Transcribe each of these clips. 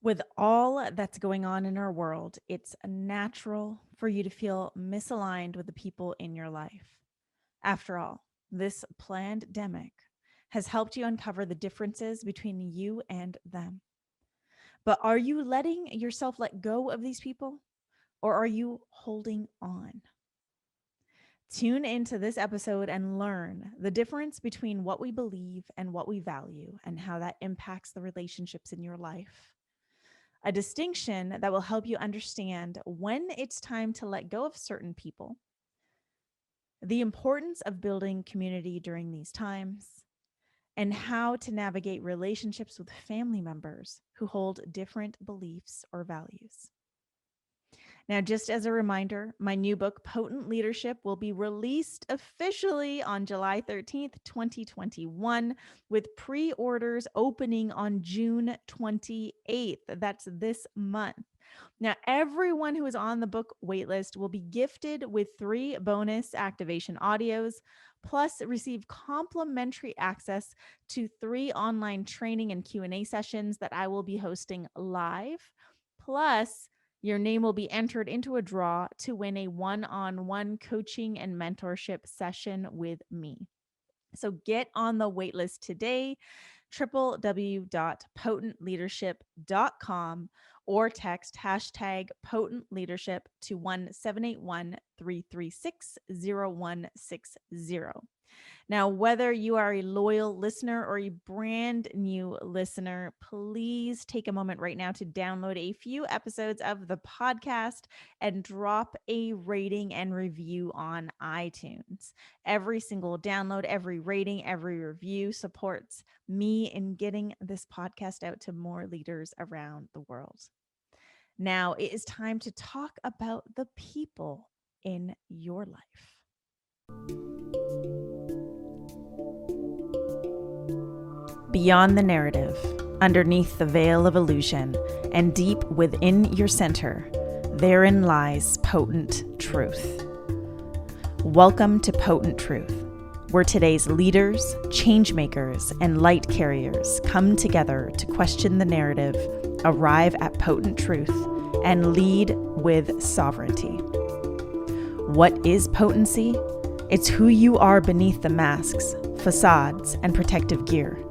With all that's going on in our world, it's natural for you to feel misaligned with the people in your life. After all, this planned-demic has helped you uncover the differences between you and them. But are you letting yourself let go of these people, or are you holding on? Tune into this episode and learn the difference between what we believe and what we value and how that impacts the relationships in your life. A distinction that will help you understand when it's time to let go of certain people, the importance of building community during these times, and how to navigate relationships with family members who hold different beliefs or values. Now, just as a reminder, my new book, Potent Leadership, will be released officially on July 13th, 2021, with pre orders opening on June 28th. That's this month. Now, everyone who is on the book waitlist will be gifted with 3 bonus activation audios, plus receive complimentary access to 3 online training and Q&A sessions that I will be hosting live. Plus, your name will be entered into a draw to win a one-on-one coaching and mentorship session with me. So get on the waitlist today, www.potentleadership.com, or text hashtag potent leadership to 1-781-336-0160. Now, whether you are a loyal listener or a brand new listener, please take a moment right now to download a few episodes of the podcast and drop a rating and review on iTunes. Every single download, every rating, every review supports me in getting this podcast out to more leaders around the world. Now, it is time to talk about the people in your life. Beyond the narrative, underneath the veil of illusion, and deep within your center, therein lies potent truth. Welcome to Potent Truth, where today's leaders, changemakers, and light carriers come together to question the narrative, arrive at potent truth, and lead with sovereignty. What is potency? It's who you are beneath the masks, facades, and protective gear.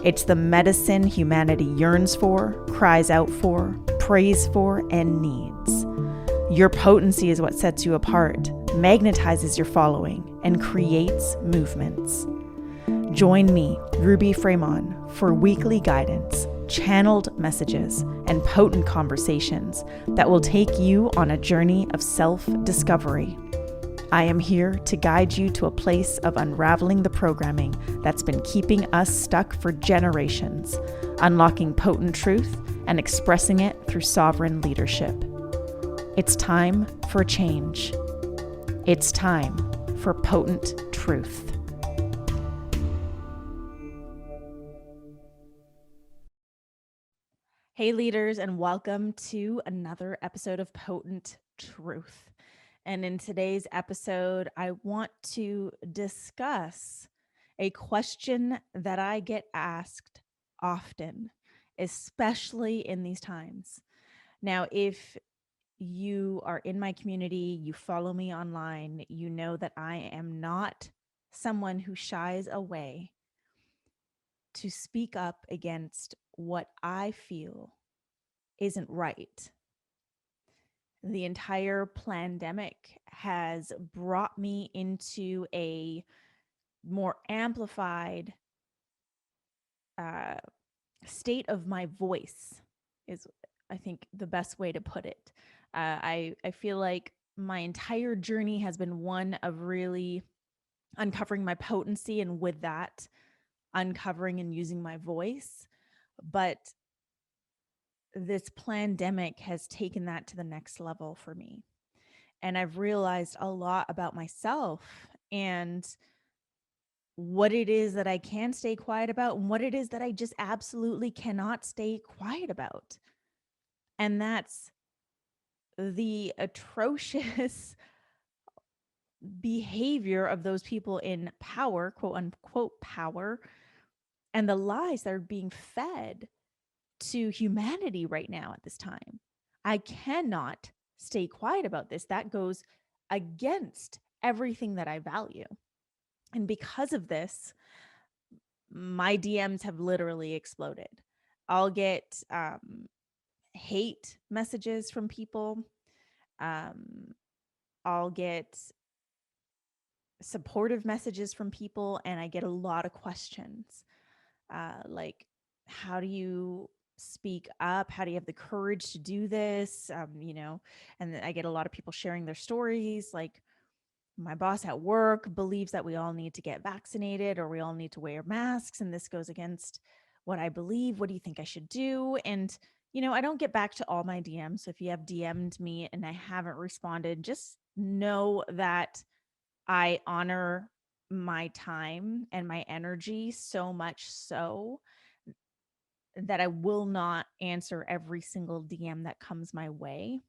It's the medicine humanity yearns for, cries out for, prays for, and needs. Your potency is what sets you apart, magnetizes your following, and creates movements. Join me, Ruby Fremon, for weekly guidance, channeled messages, and potent conversations that will take you on a journey of self-discovery. I am here to guide you to a place of unraveling the programming that's been keeping us stuck for generations, unlocking potent truth and expressing it through sovereign leadership. It's time for change. It's time for potent truth. Hey leaders, and welcome to another episode of Potent Truth. And in today's episode, I want to discuss a question that I get asked often, especially in these times. Now, if you are in my community, you follow me online, you know that I am not someone who shies away to speak up against what I feel isn't right. The entire pandemic has brought me into a more amplified state of my voice is, I think, the best way to put it. I feel like my entire journey has been one of really uncovering my potency, and with that, uncovering and using my voice. But this pandemic has taken that to the next level for me. And I've realized a lot about myself and what it is that I can stay quiet about and what it is that I just absolutely cannot stay quiet about. And that's the atrocious behavior of those people in power, quote unquote power, and the lies that are being fed to humanity right now at this time. I cannot stay quiet about this. That goes against everything that I value. And because of this, my DMs have literally exploded. I'll get hate messages from people. I'll get supportive messages from people, and I get a lot of questions like, how do you speak up? How do you have the courage to do this? And I get a lot of people sharing their stories. Like, my boss at work believes that we all need to get vaccinated or we all need to wear masks, and this goes against what I believe. What do you think I should do? And I don't get back to all my DMs. So if you have DM'd me and I haven't responded, just know that I honor my time and my energy so much so that I will not answer every single DM that comes my way.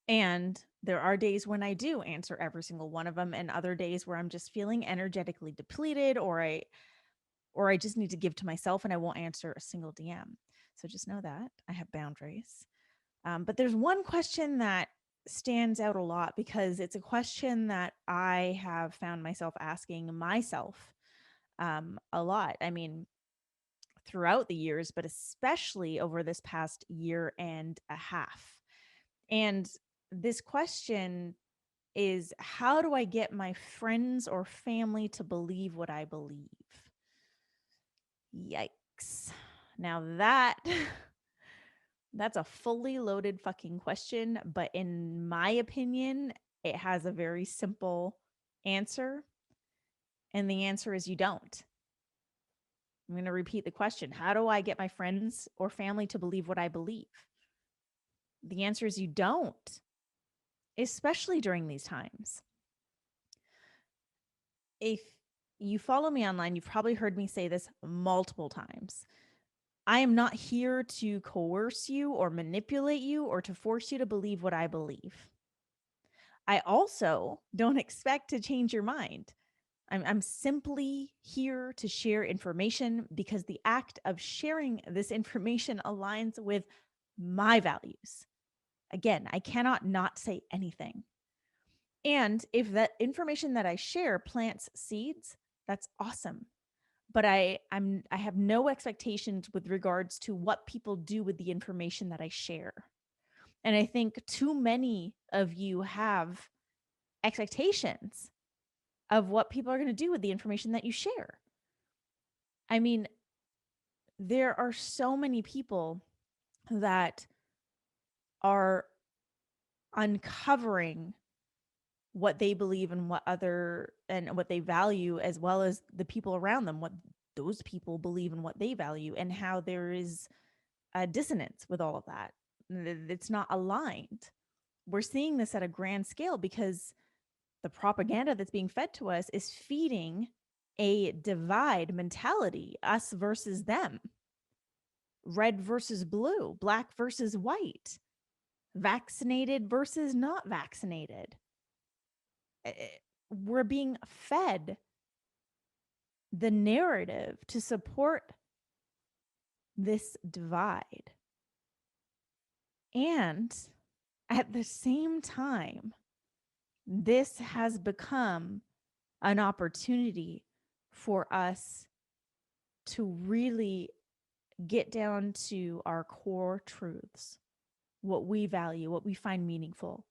And there are days when I do answer every single one of them, and other days where I'm just feeling energetically depleted, or I just need to give to myself and I won't answer a single DM. So just know that I have boundaries. But there's one question that stands out a lot because it's a question that I have found myself asking myself a lot. I mean, throughout the years, but especially over this past year and a half. And this question is, how do I get my friends or family to believe what I believe? Yikes. Now that's a fully loaded fucking question, but in my opinion, it has a very simple answer. And the answer is you don't. I'm going to repeat the question. How do I get my friends or family to believe what I believe? The answer is you don't, especially during these times. If you follow me online, you've probably heard me say this multiple times. I am not here to coerce you or manipulate you or to force you to believe what I believe. I also don't expect to change your mind. I'm simply here to share information because the act of sharing this information aligns with my values. Again, I cannot not say anything. And if that information that I share plants seeds, that's awesome. But I have no expectations with regards to what people do with the information that I share. And I think too many of you have expectations of what people are going to do with the information that you share. I mean, there are so many people that are uncovering what they believe and what they value, as well as the people around them, what those people believe and what they value, and how there is a dissonance with all of that. It's not aligned. We're seeing this at a grand scale because the propaganda that's being fed to us is feeding a divide mentality, us versus them, red versus blue, black versus white, vaccinated versus not vaccinated. We're being fed the narrative to support this divide. And at the same time, this has become an opportunity for us to really get down to our core truths, what we value, what we find meaningful,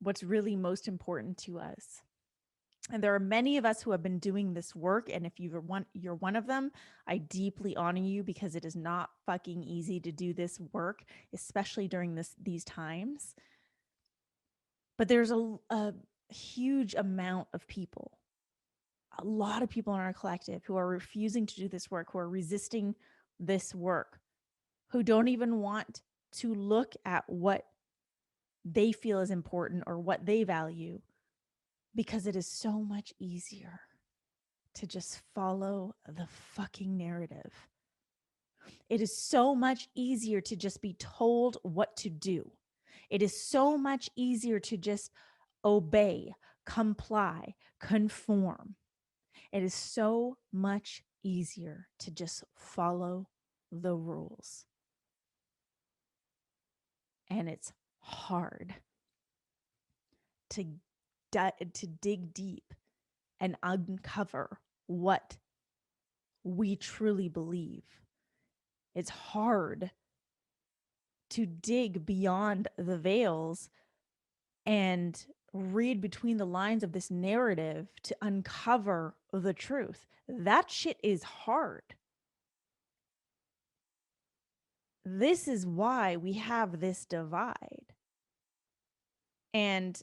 what's really most important to us. And there are many of us who have been doing this work. And if you're one of them, I deeply honor you because it is not fucking easy to do this work, especially during these times. But there's a huge amount of people, a lot of people in our collective who are refusing to do this work, who are resisting this work, who don't even want to look at what they feel is important or what they value, because it is so much easier to just follow the fucking narrative. It is so much easier to just be told what to do. It is so much easier to just obey, comply, conform. It is so much easier to just follow the rules. And it's hard to dig deep and uncover what we truly believe. It's hard to dig beyond the veils and read between the lines of this narrative to uncover the truth. That shit is hard. This is why we have this divide. And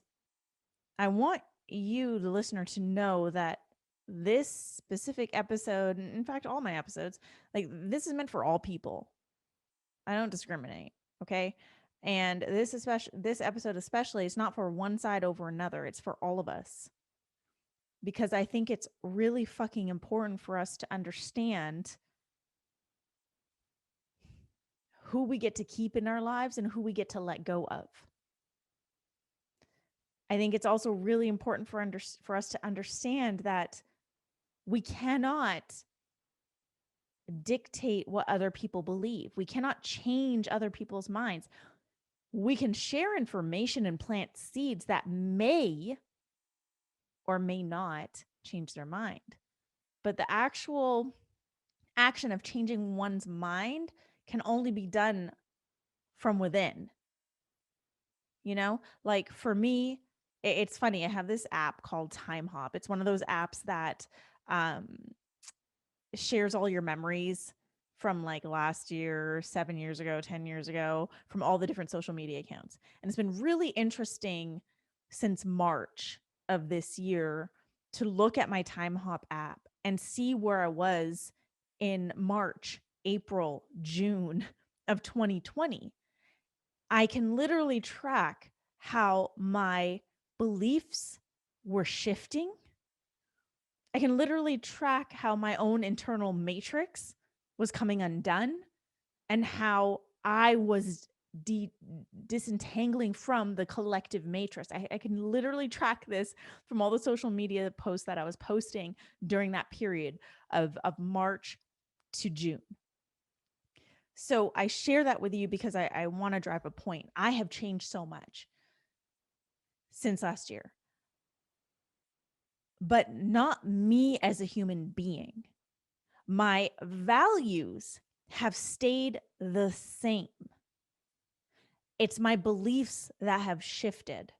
I want you, the listener, to know that this specific episode, in fact, all my episodes, like this is meant for all people. I don't discriminate, okay? And this episode especially is not for one side over another. It's for all of us. Because I think it's really fucking important for us to understand who we get to keep in our lives and who we get to let go of. I think it's also really important for us to understand that we cannot dictate what other people believe. We cannot change other people's minds. We can share information and plant seeds that may or may not change their mind. But the actual action of changing one's mind can only be done from within. You know, like for me, it's funny. I have this app called Time Hop. It's one of those apps that shares all your memories from like last year, 7 years ago, 10 years ago, from all the different social media accounts. And it's been really interesting since March of this year to look at my Time Hop app and see where I was in March, April, June of 2020. I can literally track how my beliefs were shifting. I can literally track how my own internal matrix was coming undone and how I was disentangling from the collective matrix. I can literally track this from all the social media posts that I was posting during that period of March to June. So I share that with you because I want to drive a point. I have changed so much since last year, but not me as a human being. My values have stayed the same. It's my beliefs that have shifted.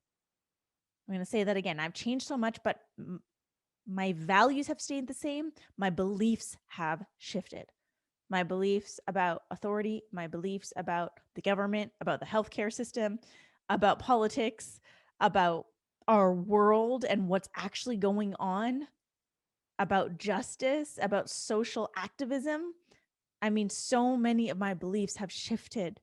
I'm going to say that again. I've changed so much, but my values have stayed the same. My beliefs have shifted. My beliefs about authority, my beliefs about the government, about the healthcare system, about politics, about our world and what's actually going on, about justice, about social activism. I mean, so many of my beliefs have shifted.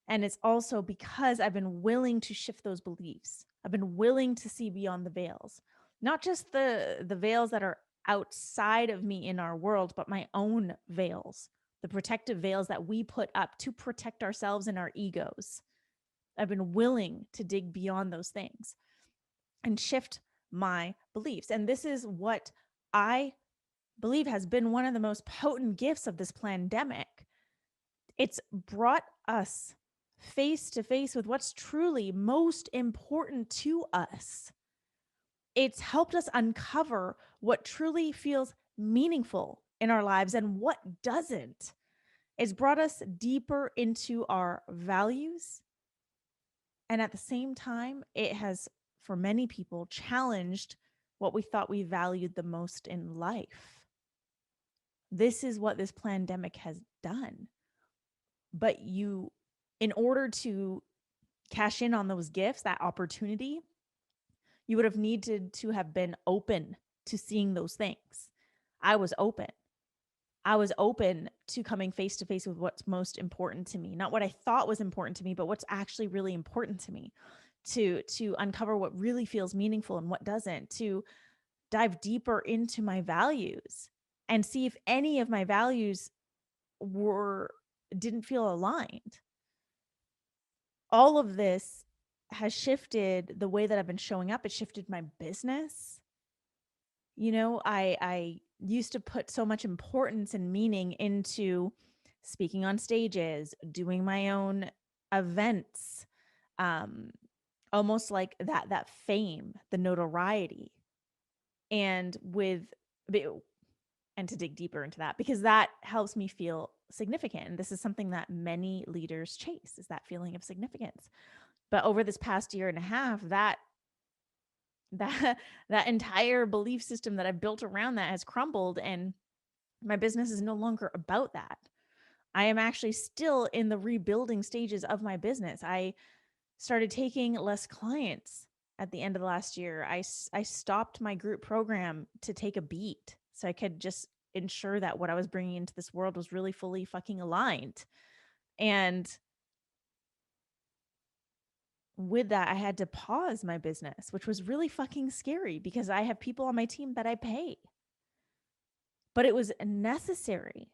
And it's also because I've been willing to shift those beliefs. I've been willing to see beyond the veils, not just the veils that are outside of me in our world, but my own veils, the protective veils that we put up to protect ourselves and our egos. I've been willing to dig beyond those things and shift my beliefs. And this is what I believe has been one of the most potent gifts of this pandemic. It's brought us face to face with what's truly most important to us. It's helped us uncover what truly feels meaningful in our lives and what doesn't. It's brought us deeper into our values. And at the same time, it has, for many people, challenged what we thought we valued the most in life. This is what this pandemic has done. But in order to cash in on those gifts, that opportunity, you would have needed to have been open to seeing those things. I was open. I was open to coming face to face with what's most important to me, not what I thought was important to me, but what's actually really important to me, to uncover what really feels meaningful and what doesn't, to dive deeper into my values and see if any of my values didn't feel aligned. All of this has shifted the way that I've been showing up. It shifted my business. You know, I used to put so much importance and meaning into speaking on stages, doing my own events, um, almost like that fame, the notoriety. And and to dig deeper into that, because that helps me feel significant. And this is something that many leaders chase, is that feeling of significance. But over this past year and a half, that that entire belief system that I've built around that has crumbled, and my business is no longer about that. I am actually still in the rebuilding stages of my business. I started taking less clients at the end of the last year. I stopped my group program to take a beat so I could just ensure that what I was bringing into this world was really fully fucking aligned. And with that, I had to pause my business, which was really fucking scary because I have people on my team that I pay. But it was necessary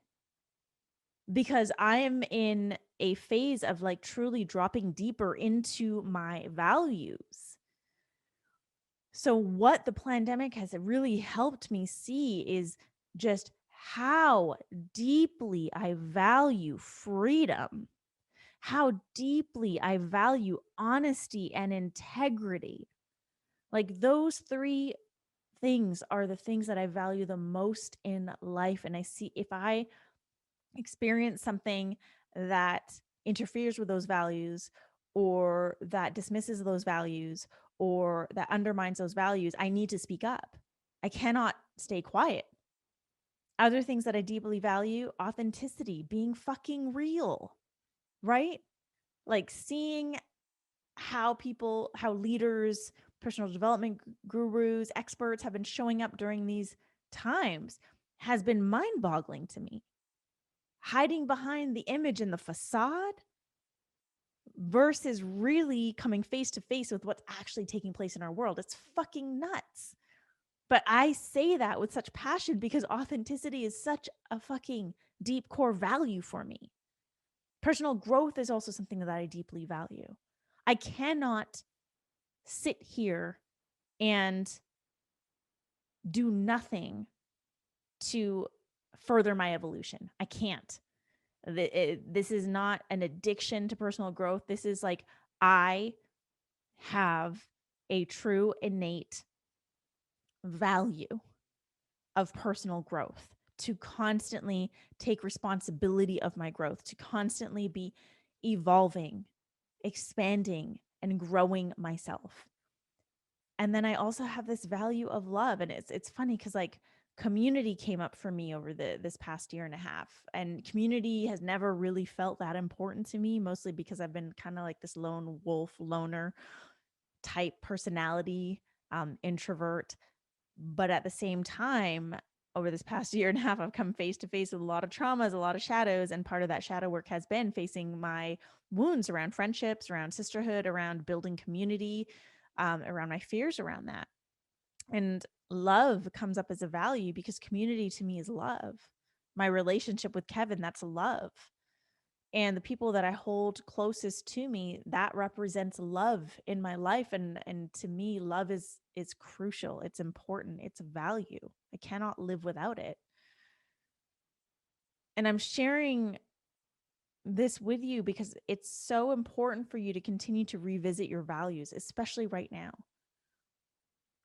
because I am in a phase of like truly dropping deeper into my values. So what the pandemic has really helped me see is just how deeply I value freedom, how deeply I value honesty and integrity. Like those three things are the things that I value the most in life. And I see if I experience something that interferes with those values or that dismisses those values or that undermines those values, I need to speak up. I cannot stay quiet. Other things that I deeply value: authenticity, being fucking real, right? Like seeing how leaders, personal development gurus, experts have been showing up during these times has been mind boggling to me. Hiding behind the image and the facade versus really coming face to face with what's actually taking place in our world. It's fucking nuts. But I say that with such passion because authenticity is such a fucking deep core value for me. Personal growth is also something that I deeply value. I cannot sit here and do nothing to further my evolution. I can't. This is not an addiction to personal growth. This is like, I have a true innate value of personal growth, to constantly take responsibility of my growth, to constantly be evolving, expanding, and growing myself. And then I also have this value of love. And it's funny because like community came up for me over this past year and a half. And community has never really felt that important to me, mostly because I've been kind of like this lone wolf, loner type personality, introvert. But at the same time, over this past year and a half, I've come face to face with a lot of traumas, a lot of shadows. And part of that shadow work has been facing my wounds around friendships, around sisterhood, around building community, around my fears around that. And love comes up as a value because community to me is love. My relationship with Kevin, that's love. And the people that I hold closest to me, that represents love in my life. And to me, love is crucial. It's important. It's a value. I cannot live without it. And I'm sharing this with you because it's so important for you to continue to revisit your values, especially right now.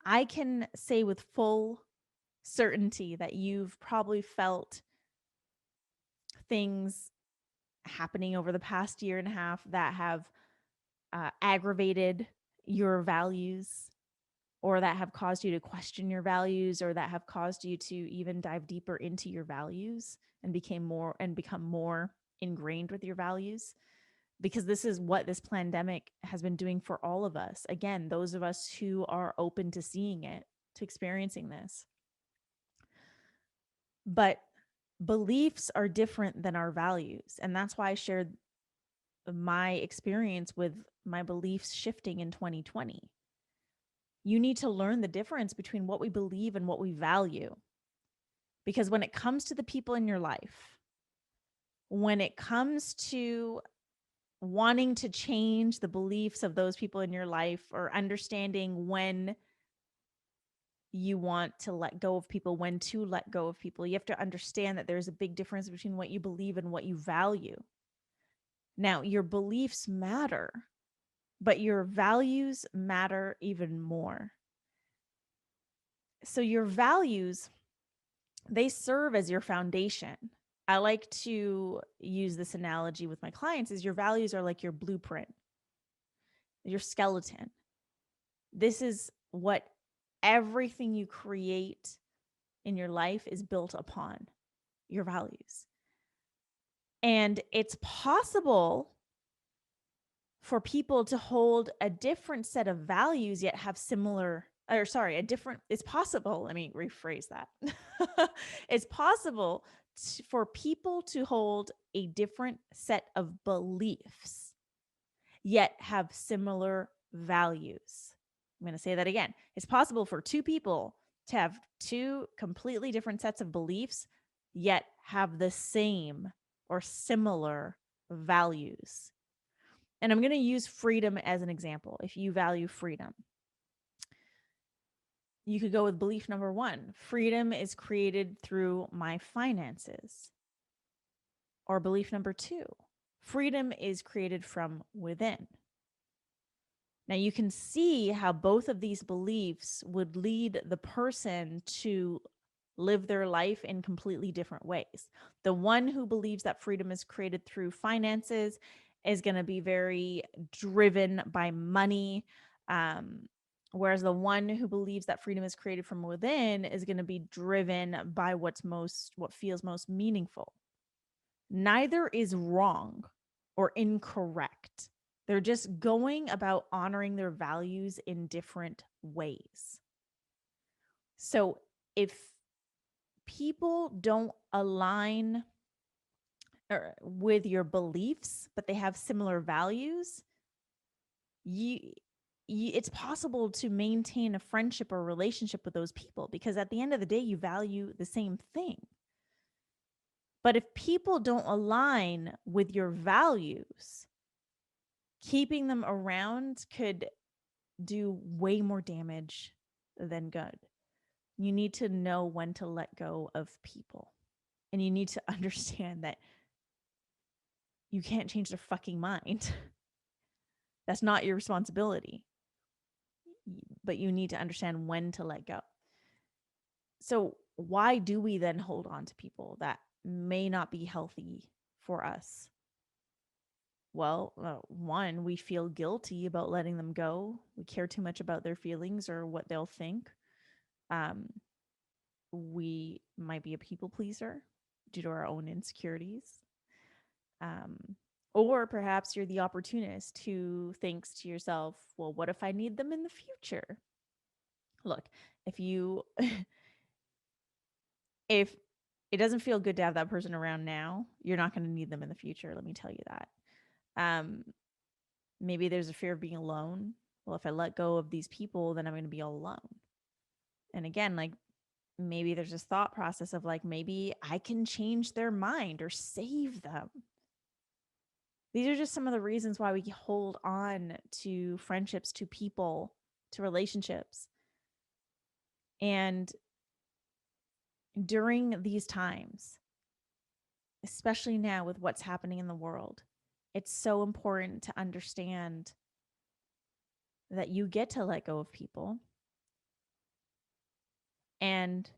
I can say with full certainty that you've probably felt things happening over the past year and a half that have aggravated your values, or that have caused you to question your values, or that have caused you to even dive deeper into your values and become more ingrained with your values. Because this is what this pandemic has been doing for all of us. Again, those of us who are open to seeing it, to experiencing this. But beliefs are different than our values. And that's why I shared my experience with my beliefs shifting in 2020. You need to learn the difference between what we believe and what we value. Because when it comes to the people in your life, when it comes to wanting to change the beliefs of those people in your life, or understanding when you want to let go of people, when to let go of people. You have to understand that there's a big difference between what you believe and what you value. Now, your beliefs matter, but your values matter even more. So your values, they serve as your foundation. I like to use this analogy with my clients is your values are like your blueprint, your skeleton. This is what everything you create in your life is built upon, your values. And it's possible for people to hold a different set of values yet have similar, or sorry, a different, it's possible, let me rephrase that. It's possible for people to hold a different set of beliefs yet have similar values. I'm going to say that again. It's possible for two people to have two completely different sets of beliefs yet have the same or similar values. And I'm going to use freedom as an example. If you value freedom, you could go with belief number 1. Freedom is created through my finances. Or belief number 2. Freedom is created from within. Now you can see how both of these beliefs would lead the person to live their life in completely different ways. The one who believes that freedom is created through finances is going to be very driven by money. Whereas the one who believes that freedom is created from within is going to be driven by what feels most meaningful. Neither is wrong or incorrect. They're just going about honoring their values in different ways. So if people don't align with your beliefs, but they have similar values, it's possible to maintain a friendship or relationship with those people because at the end of the day, you value the same thing. But if people don't align with your values, keeping them around could do way more damage than good. You need to know when to let go of people. And you need to understand that you can't change their fucking mind. That's not your responsibility. But you need to understand when to let go. So why do we then hold on to people that may not be healthy for us? Well, one, we feel guilty about letting them go. We care too much about their feelings or what they'll think. We might be a people pleaser due to our own insecurities. Or perhaps you're the opportunist who thinks to yourself, well, what if I need them in the future? Look, if if it doesn't feel good to have that person around now, you're not going to need them in the future. Let me tell you that. Maybe there's a fear of being alone. Well, if I let go of these people, then I'm going to be all alone. And again, like maybe there's this thought process of like, maybe I can change their mind or save them. These are just some of the reasons why we hold on to friendships, to people, to relationships. And during these times, especially now with what's happening in the world, it's so important to understand that you get to let go of people and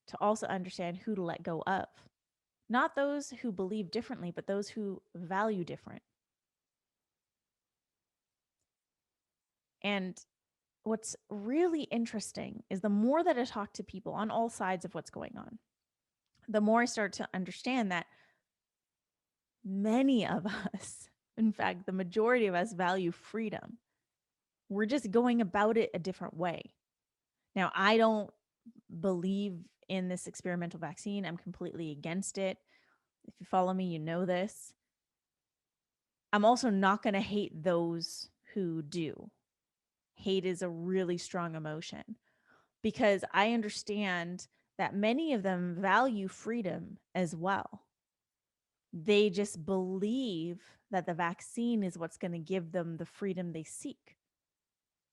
to also understand who to let go of. Not those who believe differently, but those who value different. And what's really interesting is the more that I talk to people on all sides of what's going on, the more I start to understand that many of us, in fact, the majority of us value freedom. We're just going about it a different way. Now, I don't believe in this experimental vaccine. I'm completely against it. If you follow me, you know this. I'm also not going to hate those who do. Hate is a really strong emotion because I understand that many of them value freedom as well. They just believe that the vaccine is what's going to give them the freedom they seek.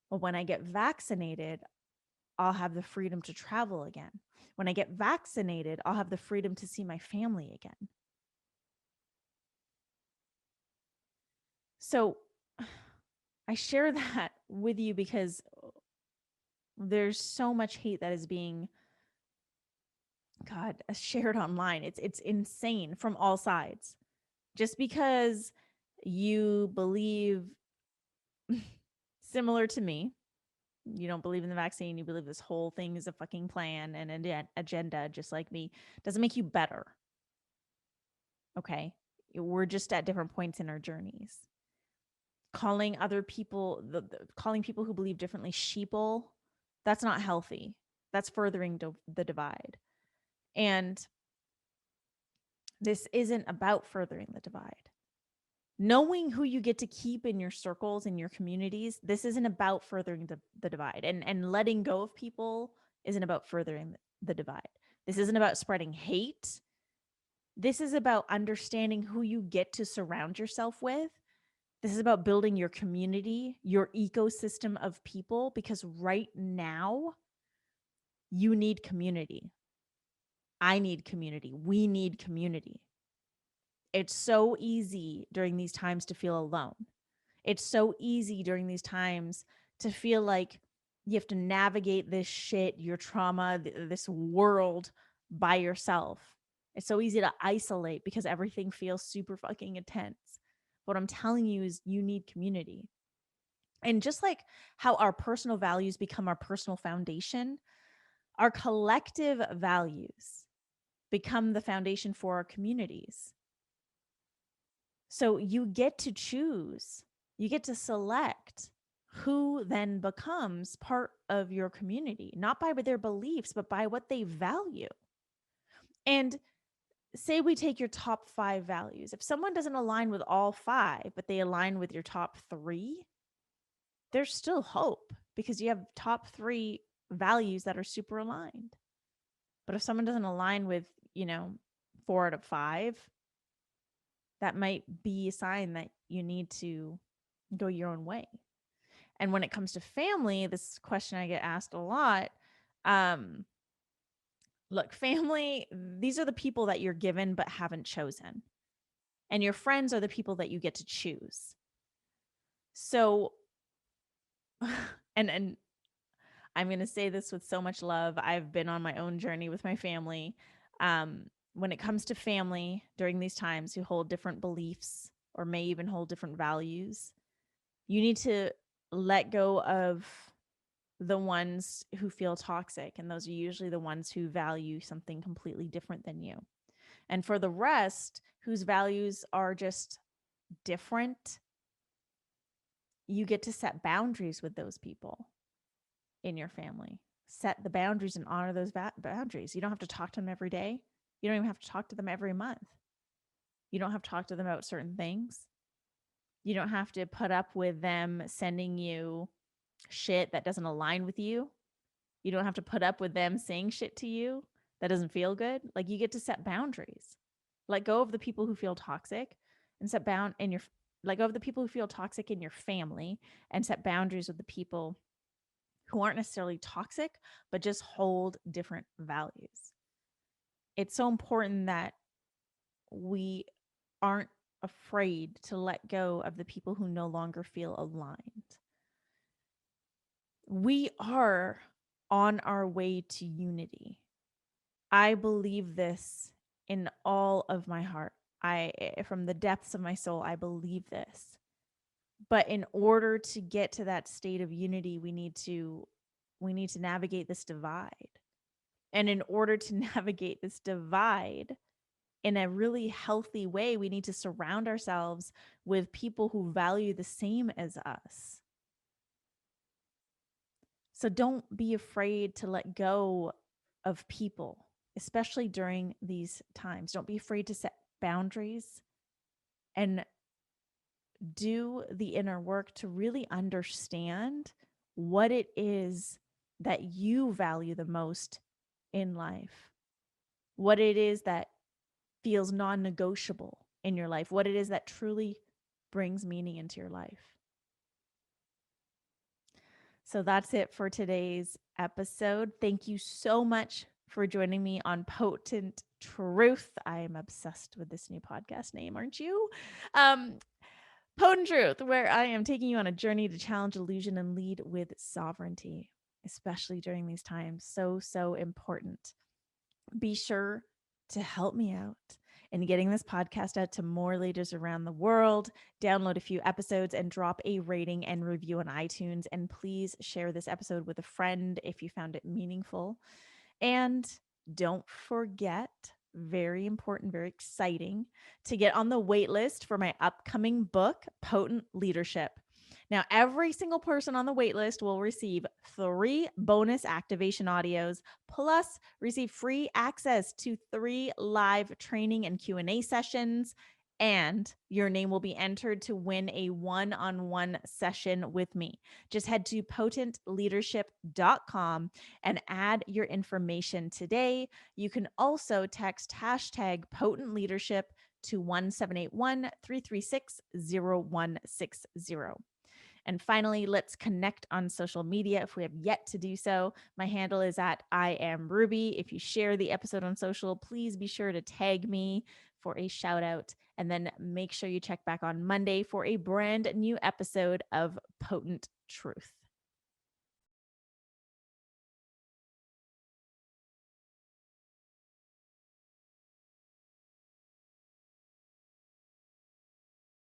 But when I get vaccinated, I'll have the freedom to travel again. When I get vaccinated, I'll have the freedom to see my family again. So I share that with you because there's so much hate that is being shared online. It's insane from all sides. Just because you believe similar to me, you don't believe in the vaccine, you believe this whole thing is a fucking plan and an agenda just like me, doesn't make you better. Okay? We're just at different points in our journeys. Calling other people, calling people who believe differently sheeple, that's not healthy. That's furthering the divide. And this isn't about furthering the divide. Knowing who you get to keep in your circles, in your communities, this isn't about furthering the divide. And letting go of people isn't about furthering the divide. This isn't about spreading hate. This is about understanding who you get to surround yourself with. This is about building your community, your ecosystem of people, because right now you need community. I need community. We need community. It's so easy during these times to feel alone. It's so easy during these times to feel like you have to navigate this shit, your trauma, this world by yourself. It's so easy to isolate because everything feels super fucking intense. What I'm telling you is you need community. And just like how our personal values become our personal foundation, our collective values become the foundation for our communities. So you get to choose, you get to select who then becomes part of your community, not by their beliefs, but by what they value. And say we take your top 5 values. If someone doesn't align with all 5, but they align with your top 3, there's still hope because you have top 3 values that are super aligned. But if someone doesn't align with, 4 out of 5, that might be a sign that you need to go your own way. And when it comes to family, this question I get asked a lot. Look, family, these are the people that you're given but haven't chosen. And your friends are the people that you get to choose. So, and I'm going to say this with so much love. I've been on my own journey with my family. When it comes to family during these times who hold different beliefs or may even hold different values, you need to let go of the ones who feel toxic. And those are usually the ones who value something completely different than you. And for the rest, whose values are just different, you get to set boundaries with those people in your family. Set the boundaries and honor those boundaries. You don't have to talk to them every day. You don't even have to talk to them every month. You don't have to talk to them about certain things. You don't have to put up with them sending you shit that doesn't align with you. You don't have to put up with them saying shit to you that doesn't feel good. Like, you get to set boundaries. Let go of the people who feel toxic and let go of the people who feel toxic in your family and set boundaries with the people who aren't necessarily toxic, but just hold different values. It's so important that we aren't afraid to let go of the people who no longer feel aligned. We are on our way to unity. I believe this in all of my heart. From the depths of my soul, I believe this. But in order to get to that state of unity, we need to navigate this divide. And in order to navigate this divide in a really healthy way, we need to surround ourselves with people who value the same as us. So don't be afraid to let go of people, especially during these times. Don't be afraid to set boundaries and do the inner work to really understand what it is that you value the most in life, what it is that feels non-negotiable in your life, what it is that truly brings meaning into your life. So that's it for today's episode. Thank you so much for joining me on Potent Truth. I am obsessed with this new podcast name, aren't you? Um, Potent Truth, where I am taking you on a journey to challenge illusion and lead with sovereignty, especially during these times. So, so important. Be sure to help me out in getting this podcast out to more leaders around the world. Download a few episodes and drop a rating and review on iTunes. And please share this episode with a friend if you found it meaningful. And don't forget, very important, very exciting, to get on the wait list for my upcoming book, Potent Leadership. Now, every single person on the wait list will receive 3 bonus activation audios, plus receive free access to 3 live training and Q&A sessions, and your name will be entered to win a one-on-one session with me. Just head to potentleadership.com and add your information today. You can also text hashtag potent leadership to 1781 336 0160. And finally, let's connect on social media if we have yet to do so. My handle is at I am Ruby. If you share the episode on social, please be sure to tag me for a shout out. And then make sure you check back on Monday for a brand new episode of Potent Truth.